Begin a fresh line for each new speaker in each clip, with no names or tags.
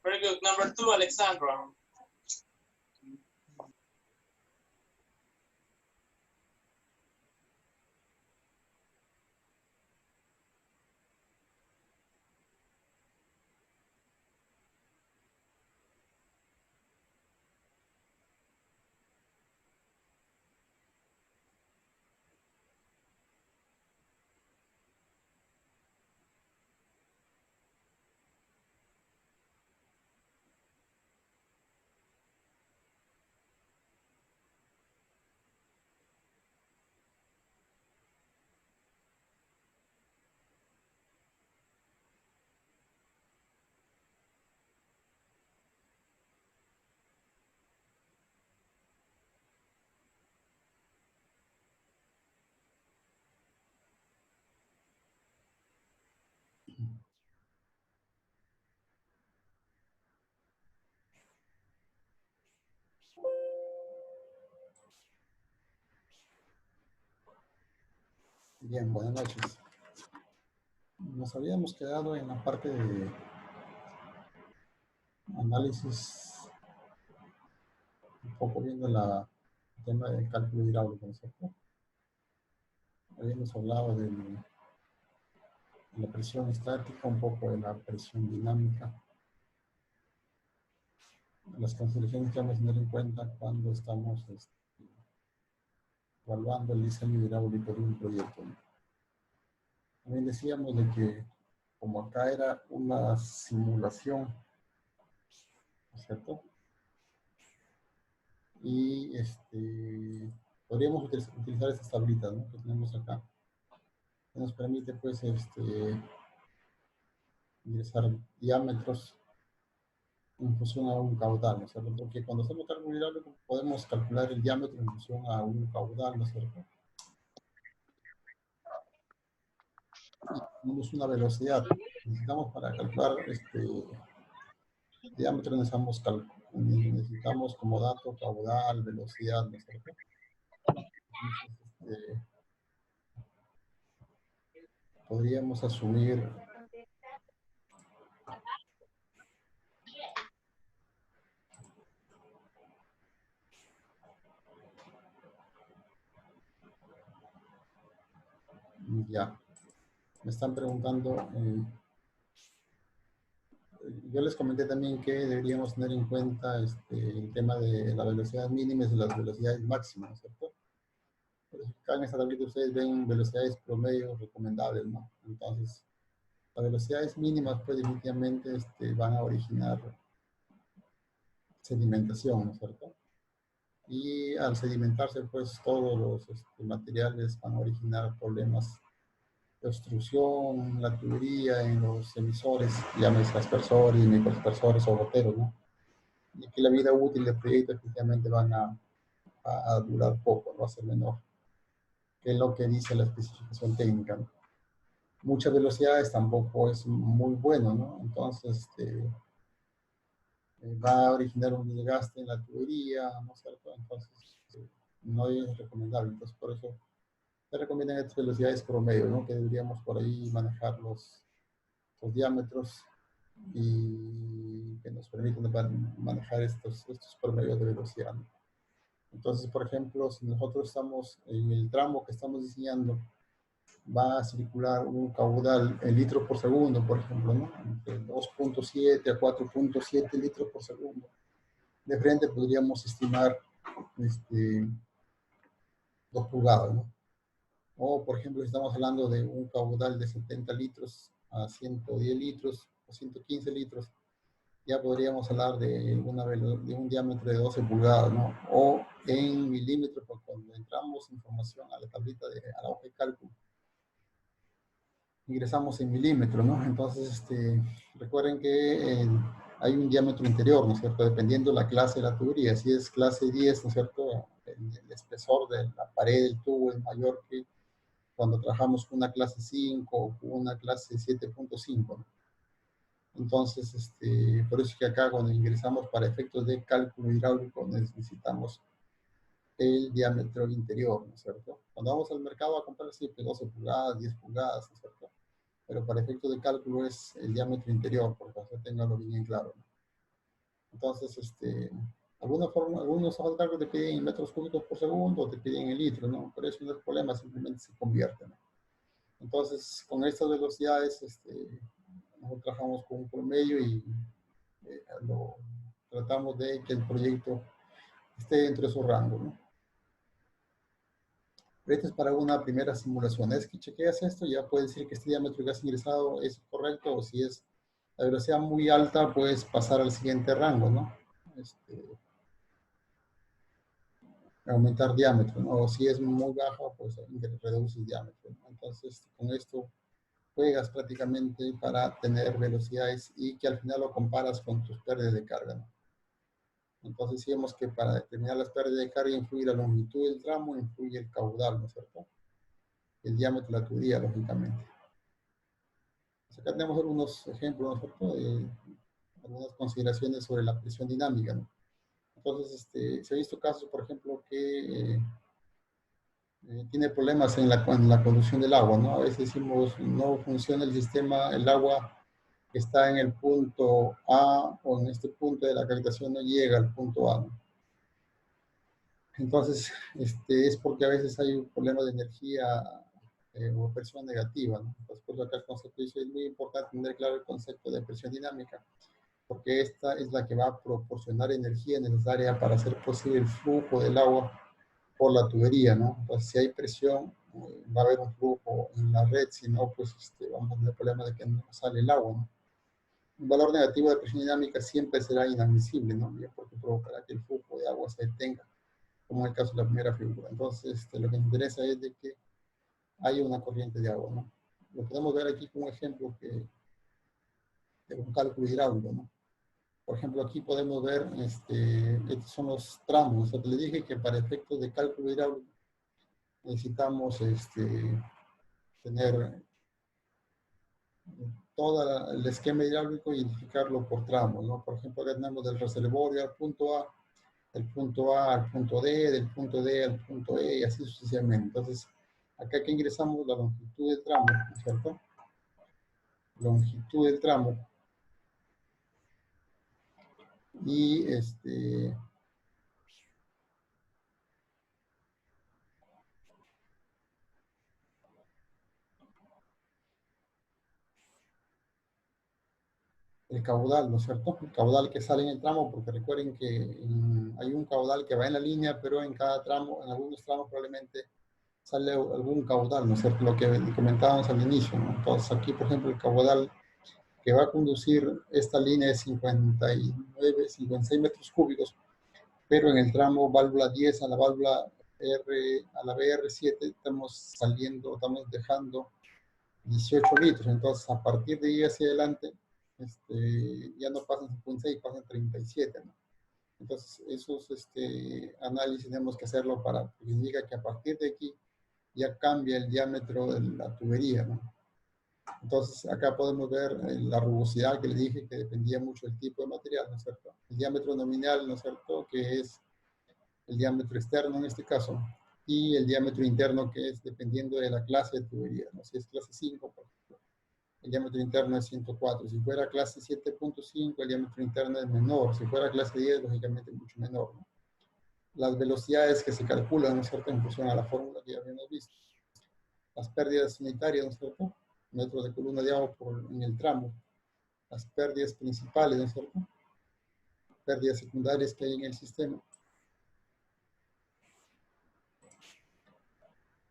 Very good. Number 2, Alexandra.
Bien, buenas noches. Nos habíamos quedado en la parte de análisis, un poco viendo el tema del cálculo hidráulico, ¿no es cierto? Habíamos hablado de la presión estática, un poco de la presión dinámica, las consideraciones que vamos a tener en cuenta cuando estamos evaluando el diseño hidráulico de un proyecto. También decíamos de que como acá era una simulación, ¿no es cierto? Y podríamos utilizar estas tablitas, ¿no?, que tenemos acá, que nos permite pues ingresar diámetros en función a un caudal, ¿no es cierto? Porque cuando hacemos cálculo hidráulico podemos calcular el diámetro en función a un caudal, ¿no es cierto? Y tenemos una velocidad. Necesitamos para calcular diámetro, necesitamos como dato caudal, velocidad, ¿no es cierto? Entonces, podríamos asumir ya. Me están preguntando, yo les comenté también que deberíamos tener en cuenta el tema de la velocidad mínima y las velocidades máximas, ¿no es cierto? Por eso acá en esta tablita ustedes ven velocidades promedio recomendables, ¿no? Entonces, las velocidades mínimas pues definitivamente van a originar sedimentación, ¿no es cierto? Y al sedimentarse pues todos los materiales van a originar problemas de obstrucción en la tubería, en los emisores, llámese aspersores, microaspersores o goteros, ¿no? Y que la vida útil del proyecto efectivamente a durar poco, no va a ser menor, que es lo que dice la especificación técnica, ¿no? Muchas velocidades tampoco es muy bueno, ¿no? Entonces, va a originar un desgaste en la tubería, ¿no es cierto? Entonces, no es recomendable. Entonces, por eso se recomiendan estas velocidades promedio, ¿no? Que deberíamos por ahí manejar los diámetros y que nos permiten manejar estos promedios de velocidad, ¿no? Entonces, por ejemplo, si nosotros estamos en el tramo que estamos diseñando, va a circular un caudal en litros por segundo, por ejemplo, ¿no? De 2.7 a 4.7 litros por segundo. De frente podríamos estimar 2 pulgadas, ¿no? O, por ejemplo, si estamos hablando de un caudal de 70 litros a 110 litros o 115 litros, ya podríamos hablar de un diámetro de 12 pulgadas, ¿no? O en milímetros, porque cuando entramos información a la tablita, a la hoja de cálculo, ingresamos en milímetros, ¿no? Entonces, recuerden que hay un diámetro interior, ¿no es cierto? Dependiendo de la clase de la tubería. Si es clase 10, ¿no es cierto? El espesor de la pared del tubo es mayor que cuando trabajamos con una clase 5 o con una clase 7.5, ¿no? Entonces, por eso es que acá cuando ingresamos para efectos de cálculo hidráulico necesitamos el diámetro interior, ¿no es cierto? Cuando vamos al mercado a comprar siempre 12 pulgadas, 10 pulgadas, ¿no es cierto? Pero para efectos de cálculo es el diámetro interior, por favor, ténganlo bien claro, ¿no? Entonces, algunos hojas de cálculo te piden en metros cúbicos por segundo o te piden en litros, ¿no? Pero eso no es problema, simplemente se convierte, ¿no? Entonces, con estas velocidades, nosotros trabajamos con un promedio y tratamos de que el proyecto esté dentro de su rango, ¿no? Pero esto es para una primera simulación. Es que chequeas esto, ya puedes decir que este diámetro que has ingresado es correcto, o si es la velocidad muy alta, puedes pasar al siguiente rango, ¿no? Aumentar diámetro, ¿no? O si es muy baja, pues reduces el diámetro, ¿no? Entonces, con esto juegas prácticamente para tener velocidades y que al final lo comparas con tus pérdidas de carga, ¿no? Entonces decíamos que para determinar las pérdidas de carga influye la longitud del tramo, influye el caudal, ¿no es cierto? El diámetro de la tubería, lógicamente. Pues acá tenemos algunos ejemplos, ¿no es cierto? Algunas consideraciones sobre la presión dinámica, ¿no? Entonces, se ha visto casos, por ejemplo, que tiene problemas en la conducción del agua, ¿no? A veces decimos, no funciona el sistema, el agua que está en el punto A o en este punto de la captación no llega al punto A, ¿no? Entonces, es porque a veces hay un problema de energía o presión negativa, ¿no? Entonces, por acá el concepto dice, es muy importante tener claro el concepto de presión dinámica, porque esta es la que va a proporcionar energía necesaria para hacer posible el flujo del agua por la tubería, ¿no? Entonces, si hay presión, va a haber un flujo en la red, si no, pues vamos a tener problema de que no sale el agua, ¿no? Un valor negativo de presión dinámica siempre será inadmisible, ¿no? Porque provocará que el flujo de agua se detenga, como en el caso de la primera figura. Entonces, lo que nos interesa es de que haya una corriente de agua, ¿no? Lo podemos ver aquí como ejemplo de un cálculo hidráulico, ¿no? Por ejemplo, aquí podemos ver, estos son los tramos. O sea, les dije que para efectos de cálculo hidráulico necesitamos tener todo el esquema hidráulico e identificarlo por tramos, ¿no? Por ejemplo, acá tenemos del reservorio al punto A, del punto A al punto D, del punto D al punto E, y así sucesivamente. Entonces, acá que ingresamos la longitud del tramo, ¿no es cierto? Longitud del tramo. Y el caudal, ¿no es cierto? El caudal que sale en el tramo, porque recuerden que hay un caudal que va en la línea, pero en cada tramo, en algunos tramos probablemente sale algún caudal, ¿no es cierto? Lo que comentábamos al inicio, ¿no? Entonces aquí, por ejemplo, el caudal que va a conducir esta línea de 59, 56 metros cúbicos, pero en el tramo válvula 10 a la válvula a la BR7 estamos dejando 18 litros. Entonces, a partir de ahí hacia adelante, ya no pasan 56, pasan 37, ¿no? Entonces, esos análisis tenemos que hacerlo porque indica que a partir de aquí ya cambia el diámetro de la tubería, ¿no? Entonces, acá podemos ver la rugosidad que le dije que dependía mucho del tipo de material, ¿no es cierto? El diámetro nominal, ¿no es cierto? Que es el diámetro externo en este caso, y el diámetro interno que es dependiendo de la clase de tubería, ¿no? Si es clase 5, por ejemplo, el diámetro interno es 104. Si fuera clase 7.5, el diámetro interno es menor. Si fuera clase 10, lógicamente mucho menor, ¿no? Las velocidades que se calculan, ¿no es cierto?, en función a la fórmula que ya habíamos visto. Las pérdidas unitarias, ¿no es cierto?, metros de columna de agua en el tramo. Las pérdidas principales, ¿no es cierto?, pérdidas secundarias que hay en el sistema.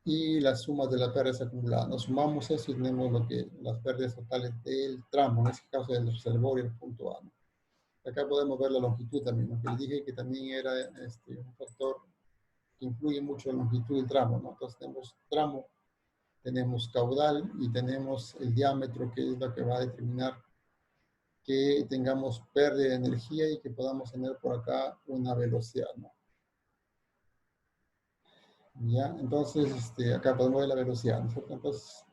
y las sumas de las pérdidas acumuladas. Nos sumamos eso y tenemos lo que, las pérdidas totales del tramo, en este caso del reservorio, el punto A, ¿no? Acá podemos ver la longitud también, ¿no? Que les dije que también era un factor que influye mucho en la longitud del tramo, ¿no? Entonces tenemos tramo, tenemos caudal y tenemos el diámetro, que es lo que va a determinar que tengamos pérdida de energía y que podamos tener por acá una velocidad, ¿no? ¿Ya? Entonces, acá podemos ver la velocidad, ¿no es cierto? Entonces,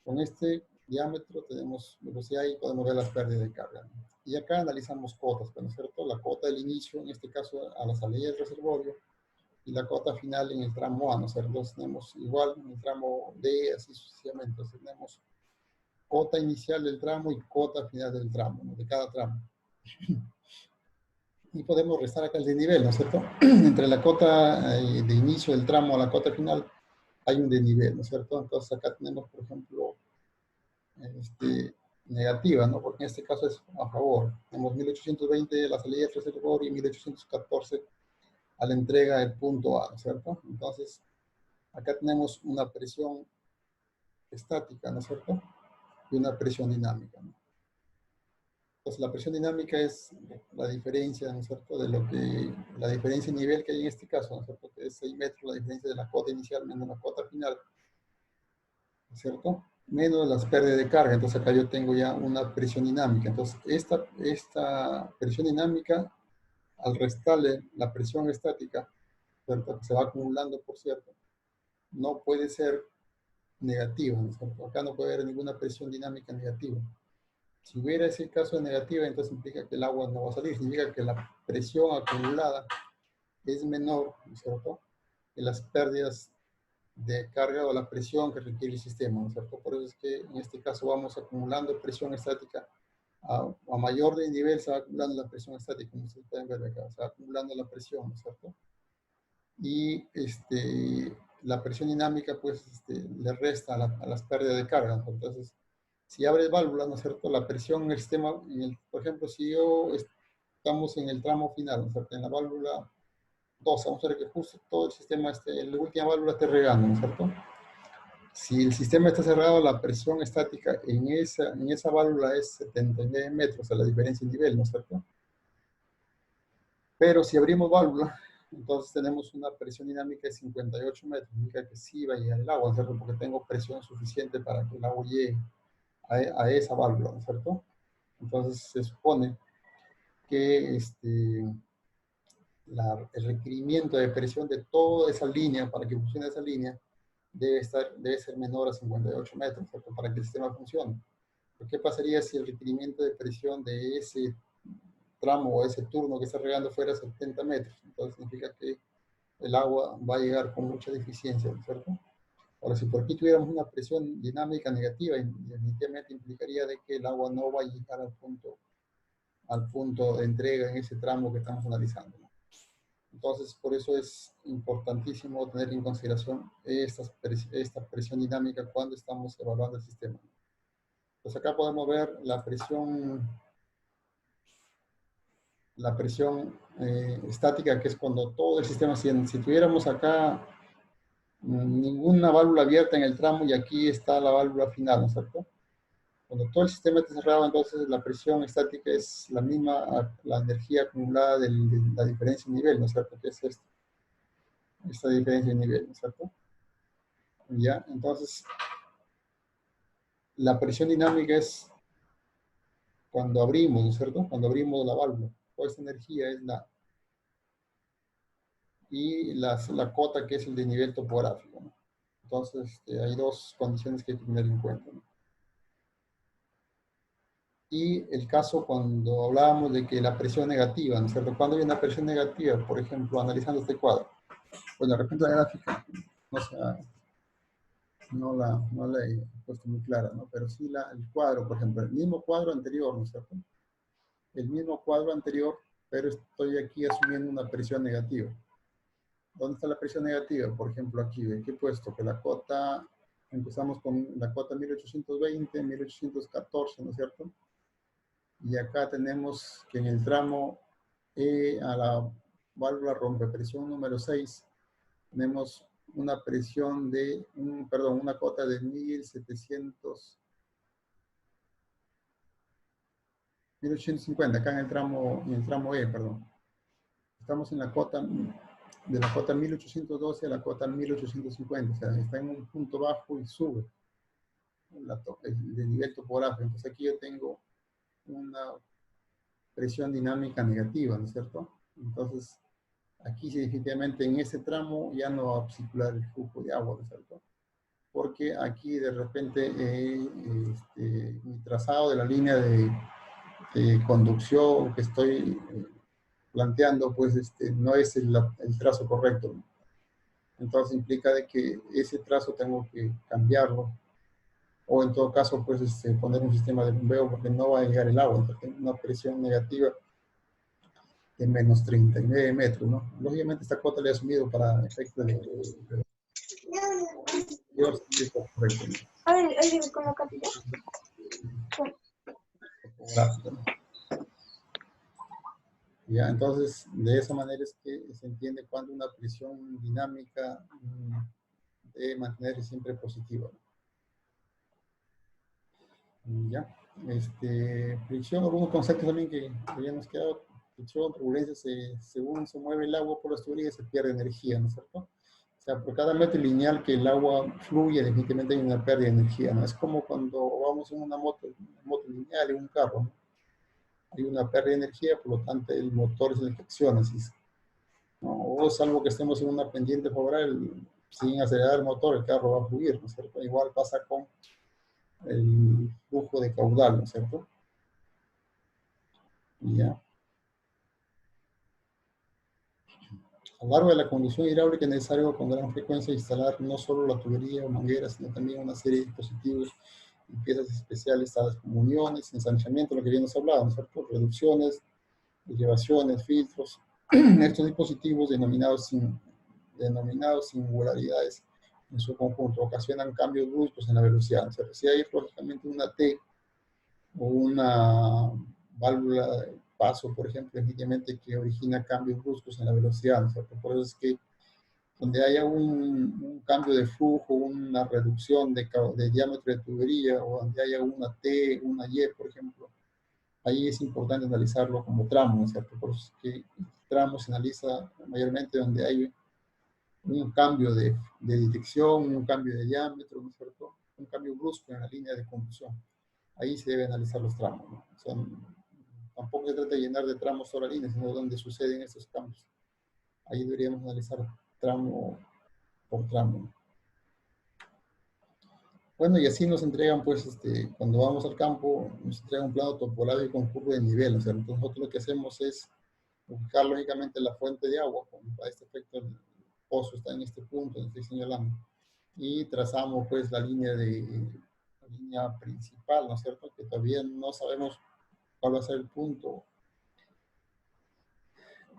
con este diámetro tenemos velocidad y podemos ver las pérdidas de carga, ¿no? Y acá analizamos cotas, ¿no es cierto? La cota del inicio, en este caso, a la salida del reservorio, y la cota final en el tramo A, ¿no es cierto? Entonces tenemos igual en el tramo D, así sucesivamente. Entonces tenemos cota inicial del tramo y cota final del tramo, ¿no? De cada tramo. Y podemos restar acá el desnivel, ¿no es cierto? Entre la cota de inicio del tramo a la cota final hay un desnivel, ¿no es cierto? Entonces acá tenemos, por ejemplo, negativa, ¿no? Porque en este caso es a favor. Tenemos 1820 la salida del reservorio y 1814 a la entrega del punto A, ¿no es cierto? Entonces, acá tenemos una presión estática, ¿no es cierto? Y una presión dinámica, ¿no? Entonces, la presión dinámica es la diferencia, ¿no es cierto?, de lo que, la diferencia de nivel que hay en este caso, ¿no es cierto?, que es 6 metros, la diferencia de la cota inicial menos la cota final, ¿no es cierto?, menos las pérdidas de carga. Entonces, acá yo tengo ya una presión dinámica. Entonces, esta presión dinámica, al restarle la presión estática, ¿cierto?, que se va acumulando, por cierto, no puede ser negativa, ¿no es cierto? Acá no puede haber ninguna presión dinámica negativa. Si hubiera ese caso de negativa, entonces implica que el agua no va a salir. Significa que la presión acumulada es menor, ¿no es cierto?, que las pérdidas de carga o la presión que requiere el sistema, ¿no es cierto? Por eso es que en este caso vamos acumulando presión estática. A mayor de nivel se va acumulando la presión estática, como ustedes pueden ver acá. Se va acumulando la presión, ¿no es cierto? Y la presión dinámica, pues, le resta a las pérdidas de carga, ¿no? Entonces, si abres válvulas, ¿no es cierto?, la presión en el sistema, por ejemplo, si estamos en el tramo final, ¿no es cierto?, en la válvula 2, vamos a ver que justo todo el sistema, la última válvula esté regando, ¿no es cierto? Si el sistema está cerrado, la presión estática en esa válvula es 79 metros, o sea, la diferencia en nivel, ¿no es cierto? Pero si abrimos válvula, entonces tenemos una presión dinámica de 58 metros, significa que sí va a llegar el agua, ¿no es cierto?, porque tengo presión suficiente para que el agua llegue a esa válvula, ¿no es cierto? Entonces se supone que el requerimiento de presión de toda esa línea, para que funcione esa línea, debe ser menor a 58 metros, ¿cierto?, para que el sistema funcione. ¿Pero qué pasaría si el requerimiento de presión de ese tramo o ese turno que está regando fuera 70 metros? Entonces significa que el agua va a llegar con mucha deficiencia, ¿no es cierto? Ahora, si por aquí tuviéramos una presión dinámica negativa, definitivamente implicaría de que el agua no va a llegar al punto de entrega en ese tramo que estamos analizando, ¿no? Entonces, por eso es importantísimo tener en consideración esta presión dinámica cuando estamos evaluando el sistema. Pues acá podemos ver la presión estática, que es cuando todo el sistema, si tuviéramos acá ninguna válvula abierta en el tramo y aquí está la válvula final, ¿no es cierto? Cuando todo el sistema está cerrado, entonces la presión estática es la misma, la energía acumulada de la diferencia de nivel, ¿no es cierto? Que es esta diferencia de nivel, ¿no es cierto? Ya, entonces la presión dinámica es cuando abrimos, ¿no es cierto? Cuando abrimos la válvula. Toda esta energía es la cota, que es el desnivel topográfico, ¿no? Entonces, hay dos condiciones que hay que tener en cuenta, ¿no? Y el caso cuando hablábamos de que la presión negativa, ¿no es cierto? Cuando hay una presión negativa, por ejemplo, analizando este cuadro, pues de repente la gráfica no la he puesto muy clara, ¿no? Pero sí el cuadro, por ejemplo, el mismo cuadro anterior, ¿no es cierto? El mismo cuadro anterior, pero estoy aquí asumiendo una presión negativa. ¿Dónde está la presión negativa? Por ejemplo, aquí, ¿en qué he puesto? Que la cota, empezamos con la cota 1820, 1814, ¿no es cierto? Y acá tenemos que en el tramo a la válvula rompepresión número 6, tenemos una presión de, perdón, una cota de 1850, acá en el tramo E, perdón. Estamos en la cota, de la cota 1812 a la cota 1850, o sea, está en un punto bajo y sube el nivel topográfico. Entonces aquí yo tengo una presión dinámica negativa, ¿no es cierto? Entonces, aquí sí, definitivamente en ese tramo ya no va a circular el flujo de agua, ¿no es cierto? Porque aquí de repente mi trazado de la línea de conducción que estoy planteando, pues no es el trazo correcto, ¿no? Entonces implica de que ese trazo tengo que cambiarlo, o en todo caso, pues poner un sistema de bombeo porque no va a llegar el agua, entonces tengo una presión negativa de menos 39 metros, ¿no? Lógicamente esta cota le he asumido para efectos de correcto, ¿no?
A ver, ahí con la capilla.
Topográfico, ¿no? Ya, entonces, de esa manera es que se entiende cuando una presión dinámica debe mantenerse siempre positiva, ¿no? Ya, fricción, algunos conceptos también que habíamos quedado. Fricción, turbulencia, según se mueve el agua por las tuberías se pierde energía, ¿no es cierto? O sea, por cada metro lineal que el agua fluye, definitivamente hay una pérdida de energía, ¿no? Es como cuando vamos en una moto lineal, en un carro, ¿no? Hay una pérdida de energía, por lo tanto el motor es el que acciona, ¿no? O salvo que estemos en una pendiente favorable, sin acelerar el motor, el carro va a fluir, ¿no es cierto? Igual pasa con el flujo de caudal, ¿no es cierto? Ya. A lo largo de la conducción hidráulica es necesario con gran frecuencia instalar no solo la tubería o manguera, sino también una serie de dispositivos y piezas especiales, tales como uniones, ensanchamiento, lo que bien nos hablaba, ¿no es cierto? Reducciones, elevaciones, filtros. Estos dispositivos denominados singularidades en su conjunto ocasionan cambios bruscos en la velocidad. O sea, si hay lógicamente una T o una válvula de paso, por ejemplo, definitivamente que origina cambios bruscos en la velocidad, ¿no? O sea, por eso es que donde haya un cambio de flujo, una reducción de diámetro de tubería, o donde haya una T, una Y, por ejemplo, ahí es importante analizarlo como tramo, ¿no es cierto? Por eso es que el tramo se analiza mayormente donde hay un cambio de dirección, un cambio de diámetro, ¿no es cierto? Un cambio brusco en la línea de conducción. Ahí se debe analizar los tramos, ¿no? O sea, tampoco se trata de llenar de tramos toda la línea, sino donde suceden estos cambios. Ahí deberíamos analizar tramo por tramo, ¿no? Bueno, y así nos entregan, pues, cuando vamos al campo, nos entregan un plano topográfico con curva de nivel. O sea, entonces nosotros lo que hacemos es buscar lógicamente la fuente de agua. Para este efecto, el pozo está en este punto, donde estoy señalando. Y trazamos, pues, la línea principal, ¿no es cierto? Que todavía no sabemos cuál va a ser el punto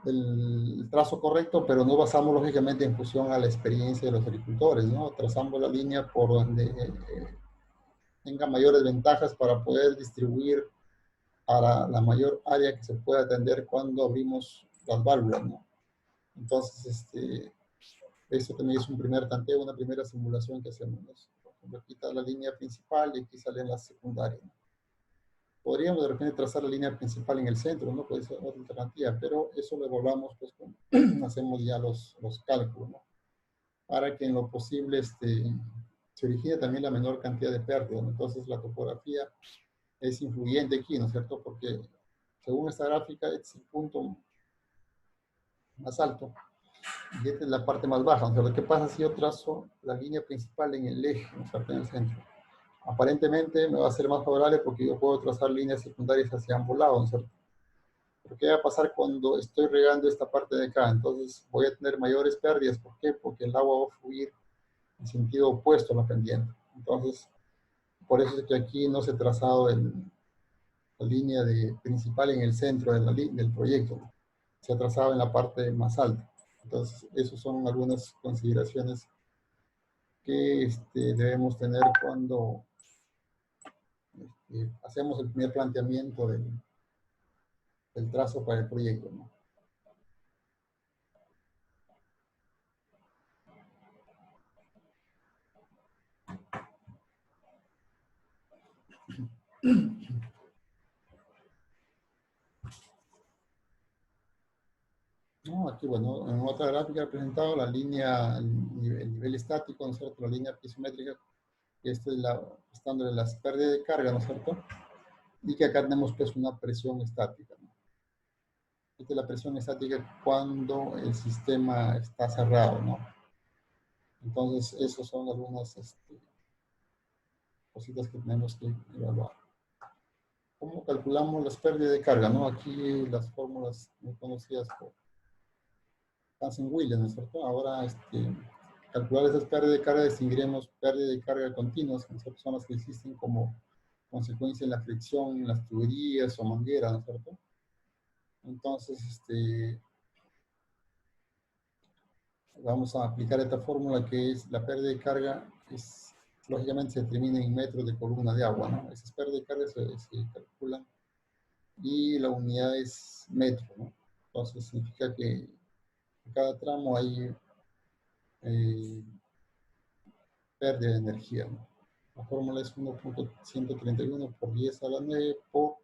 del trazo correcto, pero no basamos lógicamente en función a la experiencia de los agricultores, ¿no? Trazamos la línea por donde tenga mayores ventajas para poder distribuir a la mayor área que se pueda atender cuando abrimos las válvulas, ¿no? Entonces, eso también es un primer tanteo, una primera simulación que hacemos, ¿no? Por ejemplo, aquí está la línea principal y aquí salen las secundarias, ¿no? Podríamos de repente trazar la línea principal en el centro, ¿no? Puede ser otra alternativa, pero eso lo evaluamos, pues, hacemos ya los cálculos, ¿no? Para que en lo posible se origine también la menor cantidad de pérdida, ¿no? Entonces, la topografía es influyente aquí, ¿no es cierto? Porque según esta gráfica, este es el punto más alto y esta es la parte más baja. O sea, lo que pasa si yo trazo la línea principal en el eje, ¿no es cierto? En el centro. Aparentemente me va a ser más favorable porque yo puedo trazar líneas secundarias hacia ambos lados, ¿no es cierto? Pero ¿qué va a pasar cuando estoy regando esta parte de acá? Entonces voy a tener mayores pérdidas. ¿Por qué? Porque el agua va a fluir en sentido opuesto a la pendiente. Entonces, por eso es que aquí no se ha trazado la línea principal en el centro del proyecto, ¿no? Se ha trazado en la parte más alta. Entonces, esas son algunas consideraciones que debemos tener cuando hacemos el primer planteamiento del trazo para el proyecto, ¿no? No, aquí, bueno, en otra gráfica he presentado la línea, el nivel estático, ¿no es cierto? La línea piezométrica, que esta es estando en las pérdidas de carga, ¿no es cierto? Y que acá tenemos pues una presión estática, ¿no? Esta es la presión estática cuando el sistema está cerrado, ¿no? Entonces, esas son algunas cositas que tenemos que evaluar. ¿Cómo calculamos las pérdidas de carga, no? Aquí las fórmulas muy conocidas por Hansen-Williams, ¿no es cierto? Ahora, calcular esas pérdidas de carga, distinguiremos pérdidas de carga continuas, ¿no es cierto? Son las que existen como consecuencia de la fricción en las tuberías o mangueras, ¿no es cierto? Entonces, vamos a aplicar esta fórmula que es la pérdida de carga, lógicamente se determina en metros de columna de agua, ¿no? Esas pérdidas de carga se calculan y la unidad es metro, ¿no? Entonces significa que en cada tramo hay pérdida de energía, ¿no? La fórmula es 1.131 por 10 a la 9 por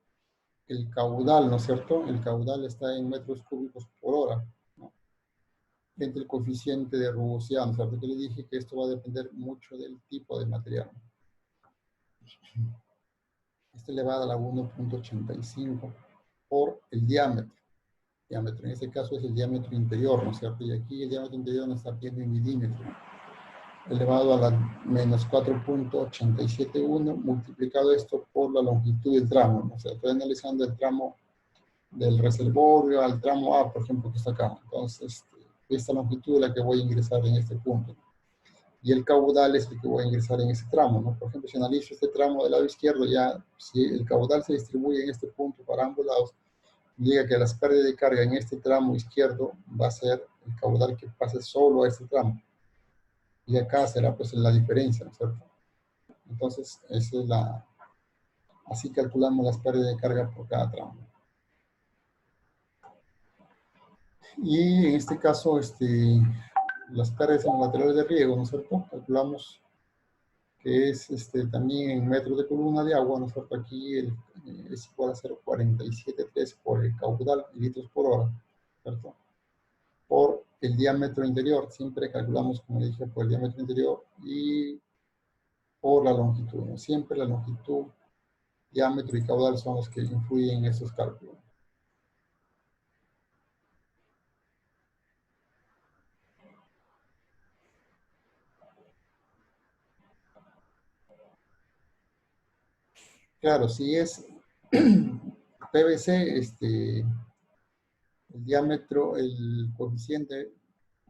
el caudal, ¿no es cierto? El caudal está en metros cúbicos por hora, ¿no? Entre el coeficiente de rugosidad, ¿no es cierto? Que le dije que esto va a depender mucho del tipo de material. Esto elevado a la 1.85 por el diámetro. Diámetro, en este caso es el diámetro interior, ¿no es cierto? Y aquí el diámetro interior nos está pidiendo en milímetros, elevado a la menos 4.871, multiplicado esto por la longitud del tramo, ¿no? O sea, estoy analizando el tramo del reservorio al tramo A, por ejemplo, que está acá. Entonces, esta longitud es la que voy a ingresar en este punto. Y el caudal es el que voy a ingresar en ese tramo, ¿no? Por ejemplo, si analizo este tramo del lado izquierdo, ya si el caudal se distribuye en este punto para ambos lados, diga que las pérdidas de carga en este tramo izquierdo va a ser el caudal que pase solo a este tramo. Y acá será pues la diferencia, ¿no es cierto? Entonces, esa es así calculamos las pérdidas de carga por cada tramo. Y en este caso, las pérdidas en los laterales de riego, ¿no es cierto? Calculamos que es también en metros de columna de agua, ¿no es cierto? Aquí es igual a 0.473 por el caudal, litros por hora, ¿cierto? Por el diámetro interior, siempre calculamos, como dije, por el diámetro interior y por la longitud, ¿no? Siempre la longitud, diámetro y caudal son los que influyen en estos cálculos. Claro, si es PVC, el diámetro, el coeficiente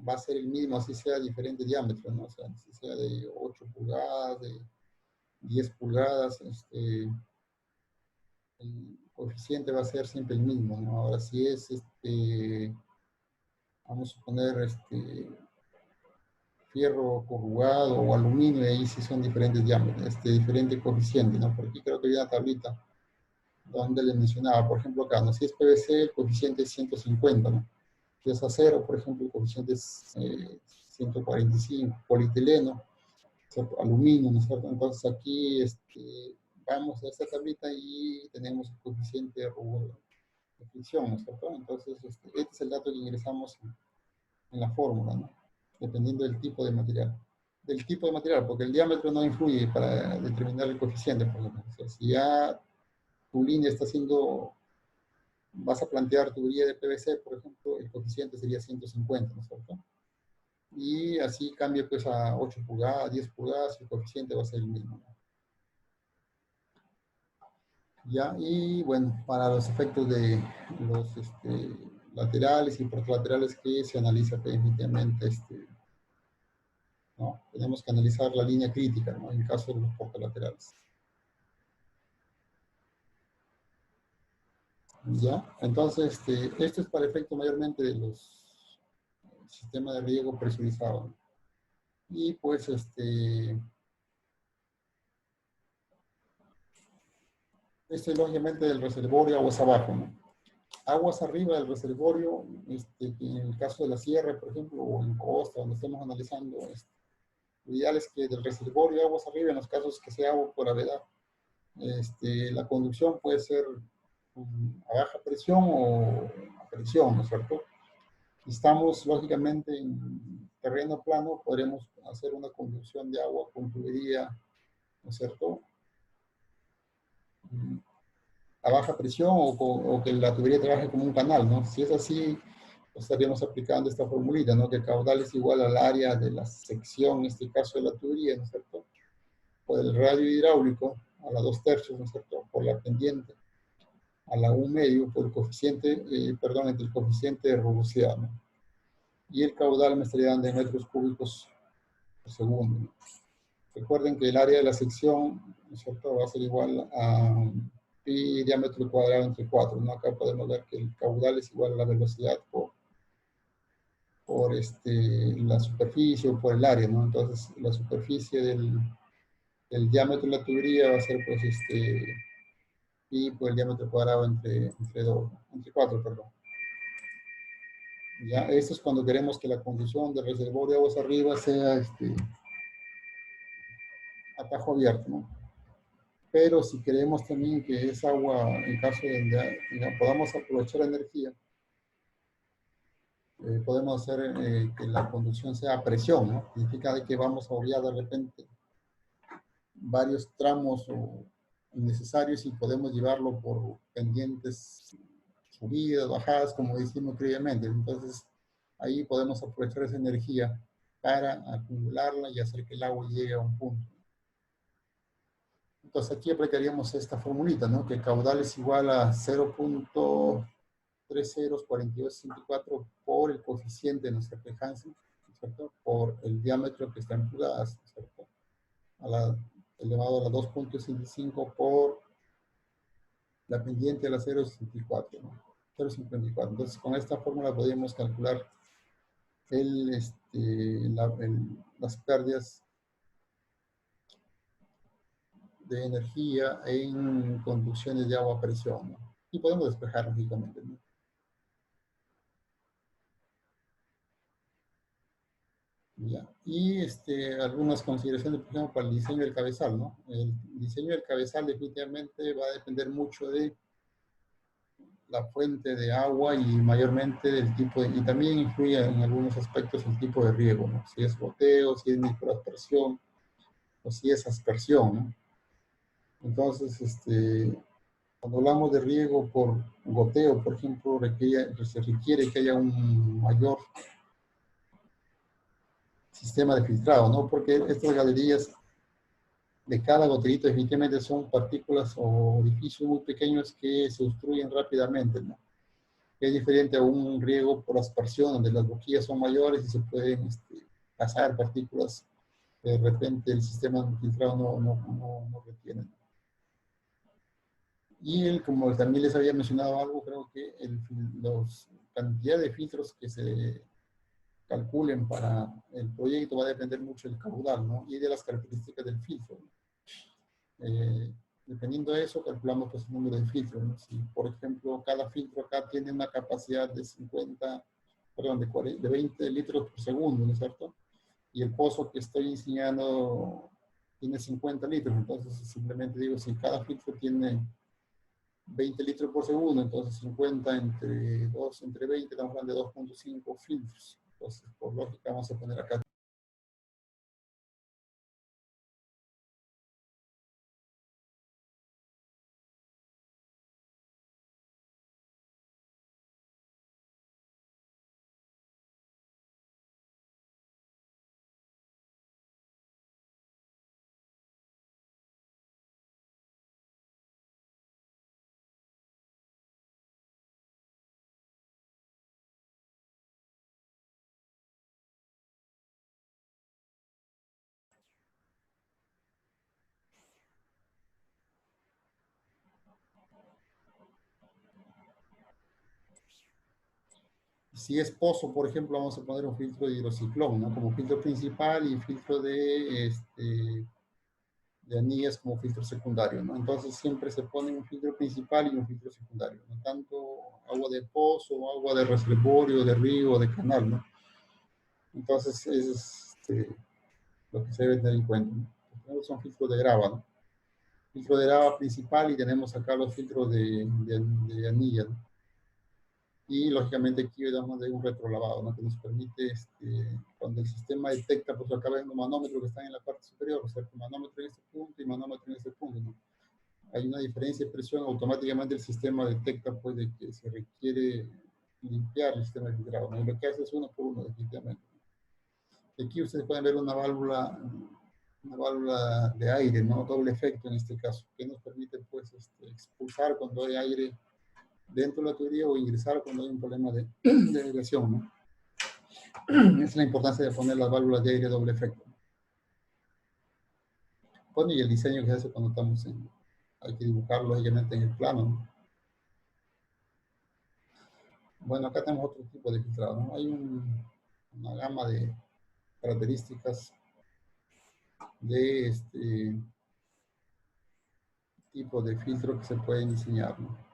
va a ser el mismo, así sea diferente diámetro, ¿no? O sea, si sea de 8 pulgadas, de 10 pulgadas, el coeficiente va a ser siempre el mismo, ¿no? Ahora, si es, vamos a poner, fierro corrugado o aluminio, y ahí sí son diferentes diámetros, diferente coeficiente, ¿no? Por aquí creo que hay una tablita donde le mencionaba, por ejemplo, acá, ¿no? Si es PVC, el coeficiente es 150, ¿no? Si es acero, por ejemplo, el coeficiente es 145, polietileno, aluminio, ¿no es cierto? Entonces aquí vamos a esta tablita y tenemos el coeficiente de fricción, ¿no es cierto? Entonces este es el dato que ingresamos en la fórmula, ¿no? Dependiendo del tipo de material. Del tipo de material, porque el diámetro no influye para determinar el coeficiente, por ejemplo. O sea, si ya tu línea está haciendo, vas a plantear tubería de PVC, por ejemplo, el coeficiente sería 150, ¿no es cierto? Y así cambia pues a 8 pulgadas, 10 pulgadas, el coeficiente va a ser el mismo, ¿no? Ya, y bueno, para los efectos de los laterales y portolaterales que se analiza definitivamente, ¿no? Tenemos que analizar la línea crítica, ¿no? En caso de los portolaterales. ¿Ya? Entonces, esto es para efecto mayormente de los sistemas de riego presurizado, ¿no? Y pues, lógicamente del reservorio aguas abajo, ¿no? Aguas arriba del reservorio, en el caso de la sierra, por ejemplo, o en costa, donde estemos analizando, lo ideal es que del reservorio aguas arriba, en los casos que sea agua por gravedad, La conducción puede ser a baja presión o a presión, ¿no es cierto? Si estamos, lógicamente, en terreno plano, podremos hacer una conducción de agua con tubería, ¿no es cierto? A baja presión o que la tubería trabaje como un canal, ¿no? Si es así, estaríamos aplicando esta formulita, ¿no? Que el caudal es igual al área de la sección, en este caso de la tubería, ¿no es cierto? Por el radio hidráulico a la 2/3, ¿no es cierto? Por la pendiente a la 1/2, por el coeficiente, perdón, entre el coeficiente de rugosidad, ¿no? Y el caudal me estaría dando en metros cúbicos por segundo, ¿no? Recuerden que el área de la sección, ¿no es cierto?, va a ser igual a pi diámetro cuadrado entre 4, ¿no? Acá podemos ver que el caudal es igual a la velocidad por la superficie o por el área, ¿no? Entonces, la superficie del diámetro de la tubería va a ser, pues, pi por el diámetro cuadrado entre 4, perdón. Ya, esto es cuando queremos que la condición del reservorio de aguas arriba sea atajo abierto, ¿no? Pero si queremos también que esa agua, en caso de donde podamos aprovechar energía, podemos hacer que la conducción sea a presión, ¿no? Significa de que vamos a obviar de repente varios tramos innecesarios y podemos llevarlo por pendientes, subidas, bajadas, como decimos previamente. Entonces, ahí podemos aprovechar esa energía para acumularla y hacer que el agua llegue a un punto. Entonces, aquí aplicaríamos esta formulita, ¿no? Que el caudal es igual a 0.304264 por el coeficiente de nuestra reflejancia, ¿cierto? Por el diámetro que está en pulgadas, ¿cierto? Elevado a la 2.65 por la pendiente a la 0.64, ¿no? 0.54. Entonces, con esta fórmula podríamos calcular las pérdidas de energía en conducciones de agua a presión, ¿no? Y podemos despejar, lógicamente, ¿no? Ya. Y algunas consideraciones, por ejemplo, para el diseño del cabezal, ¿no? El diseño del cabezal definitivamente va a depender mucho de la fuente de agua y mayormente del tipo y también influye en algunos aspectos el tipo de riego, ¿no? Si es goteo, si es microaspersión o si es aspersión, ¿no? Entonces, cuando hablamos de riego por goteo, por ejemplo, se requiere que haya un mayor sistema de filtrado, ¿no? Porque estas galerías de cada goterito definitivamente son partículas o orificios muy pequeños que se obstruyen rápidamente, ¿no? Es diferente a un riego por aspersión, donde las boquillas son mayores y se pueden pasar partículas que de repente el sistema de filtrado no retiene. Y como también les había mencionado algo, creo que la cantidad de filtros que se calculen para el proyecto va a depender mucho del caudal, ¿no? Y de las características del filtro. Dependiendo de eso, calculamos pues, el número de filtros, ¿no? Si, por ejemplo, cada filtro acá tiene una capacidad de 20 litros por segundo, ¿no es cierto? Y el pozo que estoy diseñando tiene 50 litros, entonces simplemente digo, si cada filtro tiene 20 litros por segundo, entonces 50 entre 2, entre 20, estamos hablando de 2.5 filtros. Entonces, por lógica, vamos a poner acá. Si es pozo, por ejemplo, vamos a poner un filtro de hidrociclón, ¿no? Como filtro principal y filtro de anillas como filtro secundario, ¿no? Entonces siempre se pone un filtro principal y un filtro secundario, no tanto agua de pozo, agua de reservorio, de río, de canal, ¿no? Entonces es lo que se debe tener en cuenta, ¿no? Los primeros son filtros de grava, ¿no? filtro de grava principal y tenemos acá los filtros de anilla, ¿no? Y lógicamente aquí vamos de un retrolavado, ¿no? Que nos permite, cuando el sistema detecta, pues acá ven los manómetros que están en la parte superior, o sea, el manómetro en este punto y manómetro en este punto, ¿no? Hay una diferencia de presión, automáticamente el sistema detecta, pues, de que se requiere limpiar el sistema de filtrado, ¿no? Y lo que hace es uno por uno, definitivamente. Aquí ustedes pueden ver una válvula de aire, ¿no? Doble efecto en este caso, que nos permite, pues, expulsar cuando hay aire dentro de la tubería o ingresar cuando hay un problema de aireación, ¿no? Esa es la importancia de poner las válvulas de aire doble efecto. Bueno, y el diseño que se hace cuando estamos hay que dibujarlo lógicamente en el plano, ¿no? Bueno, acá tenemos otro tipo de filtrado, ¿no? Hay una gama de características de este tipo de filtro que se pueden diseñar, ¿no?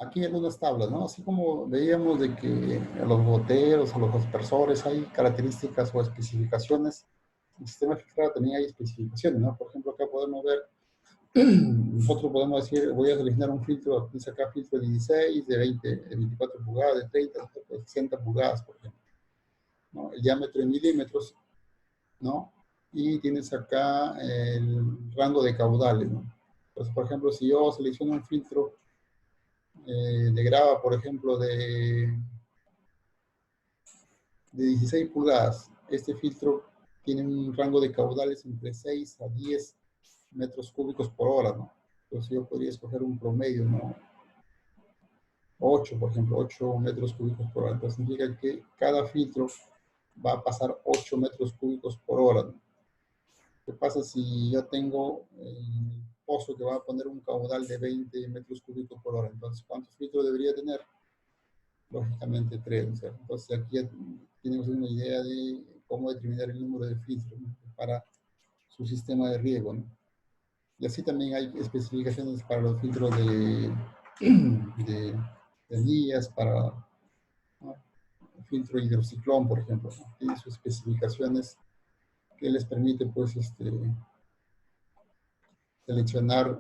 Aquí en unas tablas, ¿no? Así como veíamos de que a los goteros, a los aspersores hay características o especificaciones, en el sistema filtrado también hay especificaciones, ¿no? Por ejemplo, acá podemos ver, nosotros podemos decir, voy a seleccionar un filtro, dice acá filtro de 16, de 20, de 24 pulgadas, de 30, de 60 pulgadas, por ejemplo, ¿no? El diámetro en milímetros, ¿no? Y tienes acá el rango de caudales, ¿no? Entonces, por ejemplo, si yo selecciono un filtro de grava, por ejemplo, de 16 pulgadas, este filtro tiene un rango de caudales entre 6 a 10 metros cúbicos por hora, ¿no? Entonces yo podría escoger un promedio, ¿no? 8, por ejemplo, 8 metros cúbicos por hora. Entonces significa que cada filtro va a pasar 8 metros cúbicos por hora, ¿no? ¿Qué pasa si yo tengo el pozo que va a poner un caudal de 20 metros cúbicos por hora? Entonces, ¿cuántos filtros debería tener? Lógicamente 3, ¿no? Entonces aquí ya tenemos una idea de cómo determinar el número de filtros, ¿no? Para su sistema de riego, ¿no? Y así también hay especificaciones para los filtros de anillas, para, ¿no? El filtro hidrociclón, por ejemplo, ¿no? Tiene sus especificaciones que les permite, pues, seleccionar,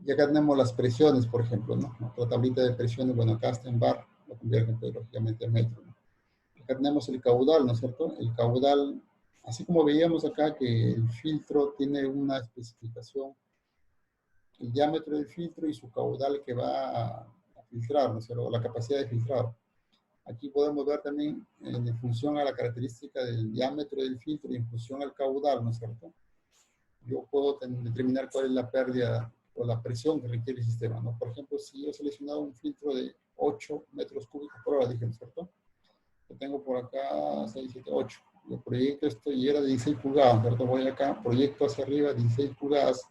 y acá tenemos las presiones, por ejemplo, ¿no? Nuestra tablita de presiones, bueno, acá está en bar, lo convierten, pues, lógicamente a metro, ¿no? Acá tenemos el caudal, ¿no es cierto? El caudal, así como veíamos acá que el filtro tiene una especificación, el diámetro del filtro y su caudal que va a filtrar, ¿no es cierto? La capacidad de filtrado. Aquí podemos ver también en función a la característica del diámetro del filtro y en función al caudal, ¿no es cierto? Yo puedo determinar cuál es la pérdida o la presión que requiere el sistema, ¿no? Por ejemplo, si yo he seleccionado un filtro de 8 metros cúbicos por hora, dije, ¿no es cierto? Yo tengo por acá 6, 7, 8. Yo proyecto esto y era de 16 pulgadas, ¿cierto? Voy acá, proyecto hacia arriba, 16 pulgadas,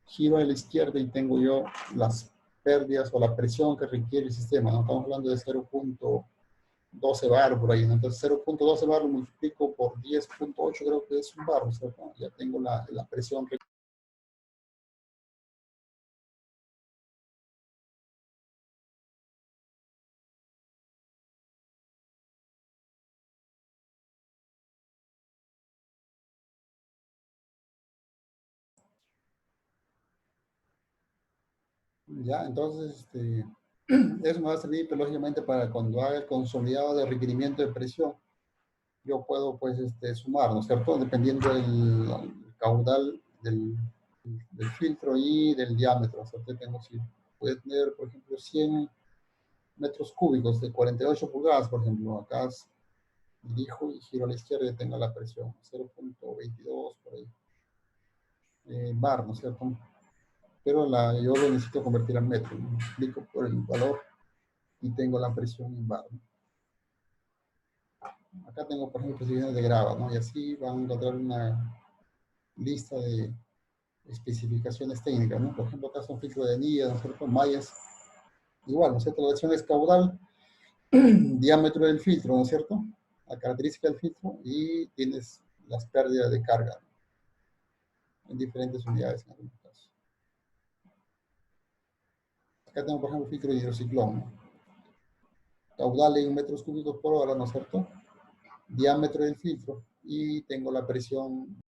giro a la izquierda y tengo yo las pérdidas o la presión que requiere el sistema, ¿no? Estamos hablando de 0.12 bar por ahí, ¿no? Entonces 0.12 bar lo multiplico por 10.8, creo que es un bar, ¿cierto? Ya tengo la presión. Ya, entonces, eso me va a servir, pues, lógicamente, para cuando haga el consolidado de requerimiento de presión, yo puedo, pues, sumar, ¿no es cierto? Dependiendo del caudal del filtro y del diámetro. O sea, tengo, si puede tener, por ejemplo, 100 metros cúbicos de 48 pulgadas, por ejemplo, acá dirijo y giro a la izquierda y tengo la presión, 0.22 por ahí, bar, ¿no es cierto? Pero yo lo necesito convertir a metro, ¿no? Multiplico por el valor y tengo la presión en bar, ¿no? Acá tengo, por ejemplo, precisiones de grava, ¿no? Y así van a encontrar una lista de especificaciones técnicas, ¿no? Por ejemplo, acá son filtros de anilla, ¿no es cierto? Mallas, igual, ¿no es cierto? La dirección es caudal, diámetro del filtro, ¿no es cierto? La característica del filtro y tienes las pérdidas de carga. en diferentes unidades en algunos casos. Acá tengo, por ejemplo, filtro de hidrociclón, ¿no? Caudal en metros cúbicos por hora, ¿no es cierto? Diámetro del filtro y tengo la presión